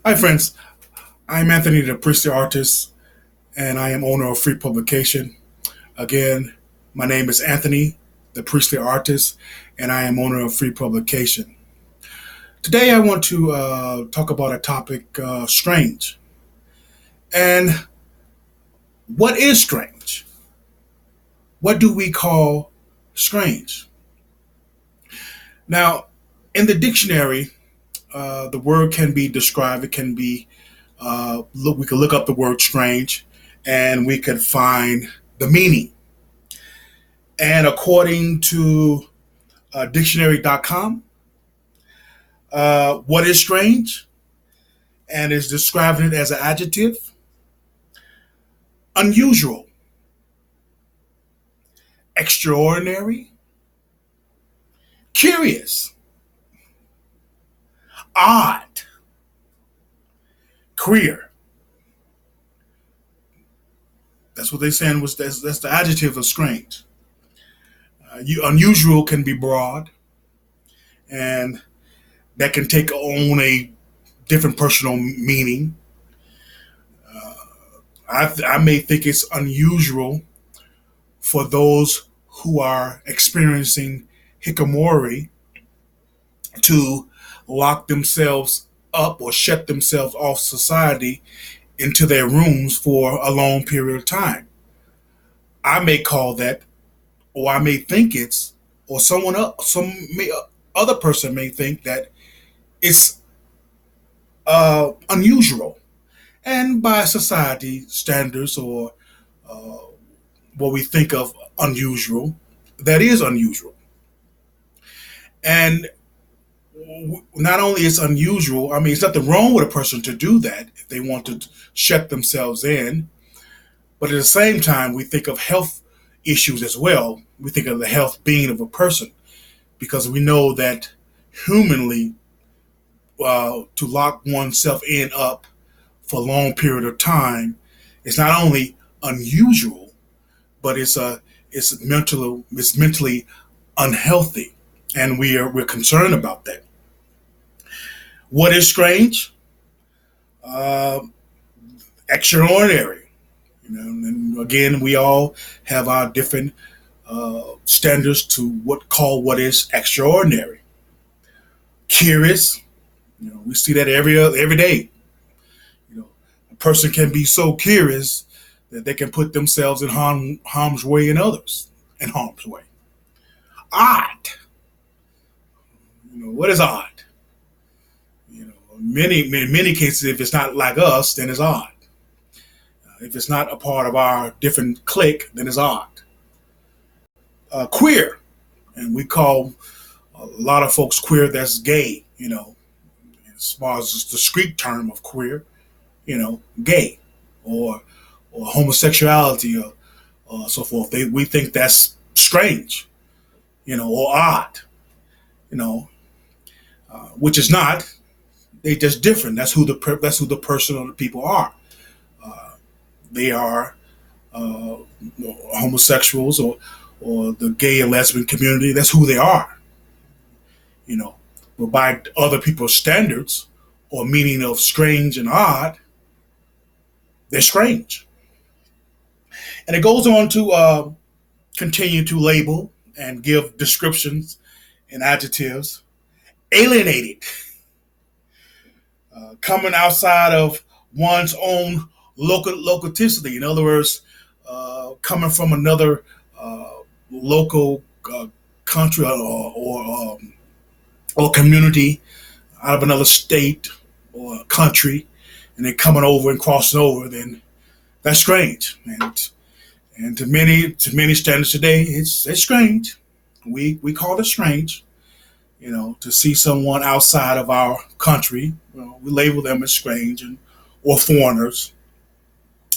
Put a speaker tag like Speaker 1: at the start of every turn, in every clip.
Speaker 1: Hi, friends. I'm Anthony, the Priestly Artist, and I am owner of Free Publication. Again, my name is Anthony, the Priestly Artist, and I am owner of Free Publication. Today, I want to talk about a topic strange. And what is strange? What do we call strange? Now, in the dictionary, the word can be described. It can be we could look up the word strange, and we could find the meaning. And according to dictionary.com, what is strange? And is describing it as an adjective: unusual, extraordinary, curious, odd, queer. That's what they're saying that's the adjective of strange. Unusual can be broad, and that can take on a different personal meaning. I may think it's unusual for those who are experiencing hikikomori to lock themselves up or shut themselves off society into their rooms for a long period of time. I may call that, or I may think it's, or someone else, other person may think that it's unusual. And by society standards or uh, what we think of unusual, that is unusual. And not only is unusual, I mean, it's nothing wrong with a person to do that if they want to shut themselves in. But at the same time, we think of health issues as well. We think of the health being of a person because we know that humanly, to lock oneself in up for a long period of time is not only unusual, but it's mentally unhealthy, and we're concerned about that. What is strange? Uh, Extraordinary. And again, we all have our different standards to what is extraordinary. Curious. We see that every day. A person can be so curious that they can put themselves in harm's way and others in harm's way. Odd. What is odd? In many cases, if it's not like us, then it's odd. If it's not a part of our different clique, then it's odd. Queer, and we call a lot of folks queer. That's gay. As far as the street term of queer, gay, or homosexuality, or so forth. We think that's strange, or odd, you know, which is not. They just different. That's who the person or the people are. Uh, they are uh, homosexuals or the gay and lesbian community. That's who they are. You know, but by other people's standards or meaning of strange and odd, they're strange. And it goes on to continue to label and give descriptions and adjectives. Alienated, coming outside of one's own locality. In other words, coming from another local country or community out of another state or country, and then coming over and crossing over, then that's strange. And to many standards today, it's strange. We call it strange. To see someone outside of our country, we label them as strange or foreigners.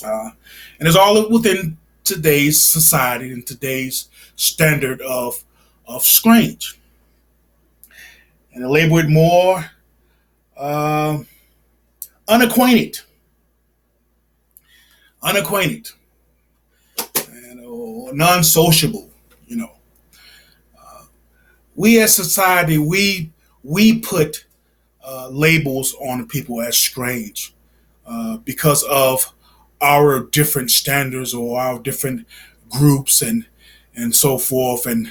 Speaker 1: And it's all within today's society and today's standard of strange. And they label it more uh, unacquainted, unacquainted, and non-sociable. You know, we as society we put labels on people as strange because of our different standards or our different groups and so forth and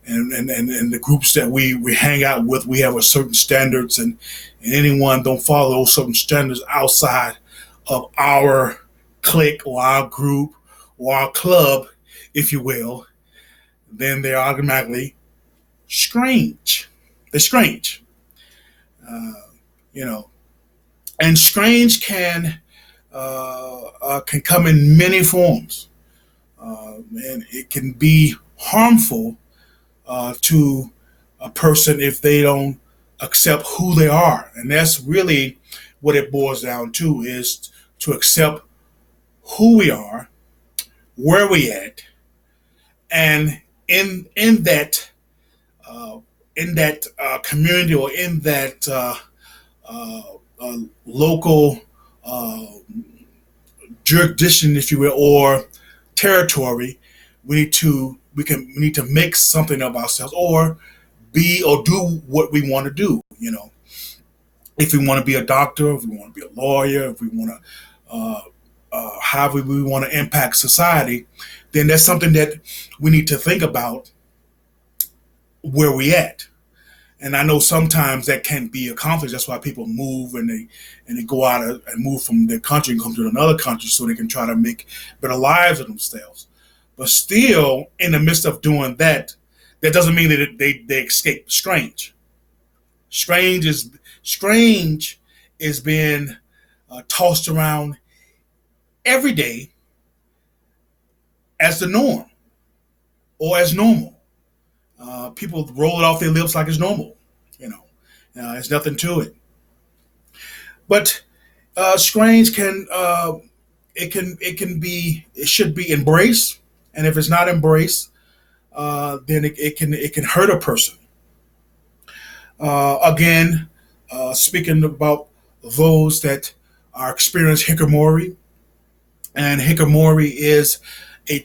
Speaker 1: the groups that we hang out with, we have a certain standards, and anyone don't follow those certain standards outside of our clique or our group or our club, if you will, then they're automatically strange. They're strange, uh, you know, and strange can come in many forms, and it can be harmful to a person if they don't accept who they are. And that's really what it boils down to, is to accept who we are, where we at, and uh, in that community or in that uh, local uh, jurisdiction, if you will, or territory, we need to make something of ourselves or be or do what we want to do. If we want to be a doctor, if we want to be a lawyer, if we want to, however we want to impact society, then that's something that we need to think about where we at. And I know sometimes that can't be accomplished. That's why people move and they go out and move from their country and come to another country so they can try to make better lives of themselves. But still, in the midst of doing that, that doesn't mean that they escape strange. Strange is strange is being tossed around every day as the norm or as normal. People roll it off their lips like it's normal. You know, there's nothing to it. But strange it should be embraced, and if it's not embraced, then it can hurt a person. Again, speaking about those that are experienced hikikomori, and hikikomori is a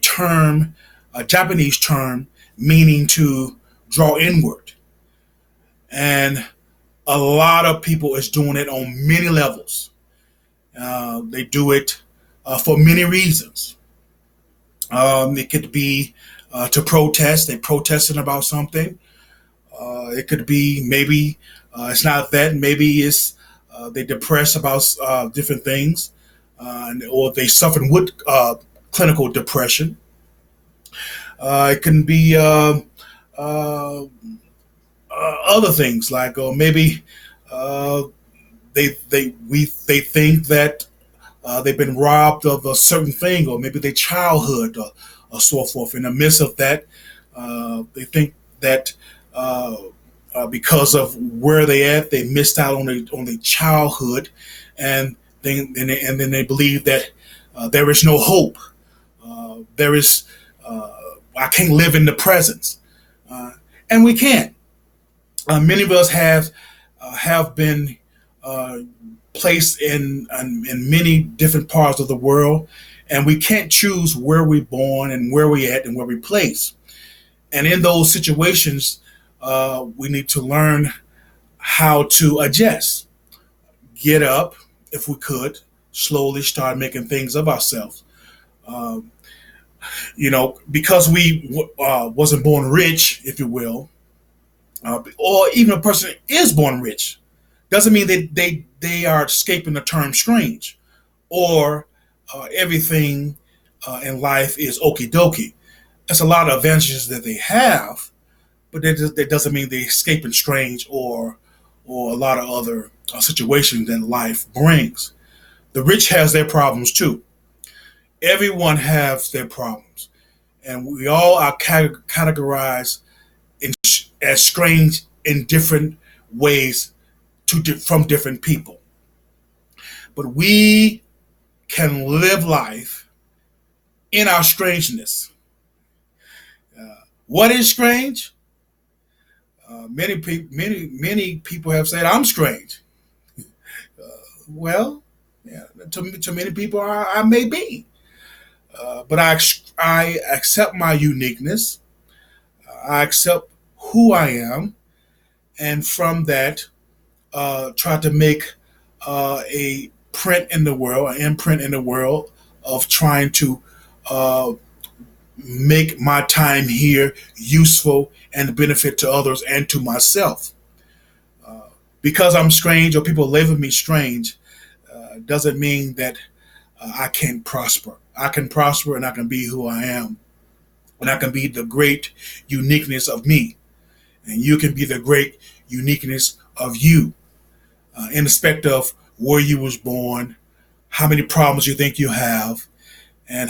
Speaker 1: Japanese term meaning to draw inward, and a lot of people is doing it on many levels. They do it for many reasons. It could be to protest. They're protesting about something. It could be maybe it's not that. Maybe it's they depressed about different things, or they suffering with clinical depression. It can be other things like maybe uh, they think that they've been robbed of a certain thing, or maybe their childhood, or so forth. In the midst of that, they think that because of where they at, they missed out on their childhood, and then they believe that there is no hope. There is I can't live in the presence, and we can't. Many of us have been uh, placed in many different parts of the world, and we can't choose where we're born and where we at and where we place. And in those situations, we need to learn how to adjust, get up if we could, slowly start making things of ourselves. Um, because we wasn't born rich, if you will, or even a person is born rich, doesn't mean that they are escaping the term strange, or everything in life is okie dokie. There's a lot of advantages that they have, but that doesn't mean they're escaping strange or a lot of other situations that life brings. The rich has their problems too. Everyone has their problems, and we all are categorized as strange in different ways from different people. But we can live life in our strangeness. What is strange? Many people have said I'm strange. Well, yeah, to many people I may be, but I accept my uniqueness. I accept who I am, and from that, try to make a print in the world, an imprint in the world of trying to uh, make my time here useful and benefit to others and to myself. Because I'm strange or people label me strange doesn't mean that I can't prosper. I can prosper and I can be who I am. And I can be the great uniqueness of me. And you can be the great uniqueness of you in respect of where you was born, how many problems you think you have, and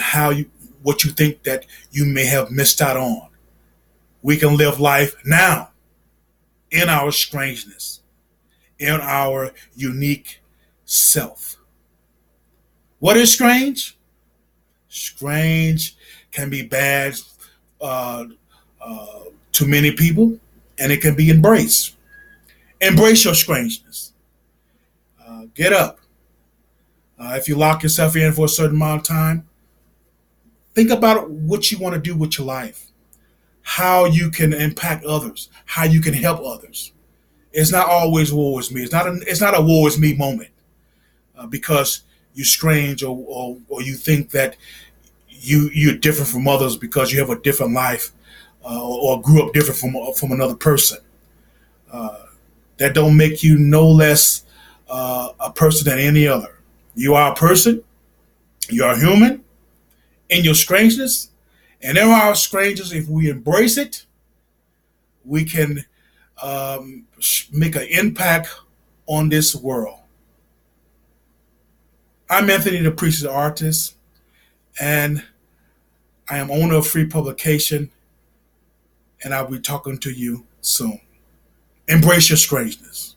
Speaker 1: what you think that you may have missed out on. We can live life now in our strangeness, in our unique self. What is strange? Strange can be bad uh, uh, to many people, and it can be embraced. Embrace your strangeness. Get up. If you lock yourself in for a certain amount of time, think about what you want to do with your life, how you can impact others, how you can help others. It's not always woe is me. It's not a woe is me moment because you're strange or you think that you're different from others because you have a different life or grew up different from another person. Uh, that don't make you no less a person than any other. You are a person. You are human in your strangeness, and in our strangeness, if we embrace it, we can make an impact on this world. I'm Anthony the Priest, the artist, and I am owner of Free Publication, and I'll be talking to you soon. Embrace your strangeness.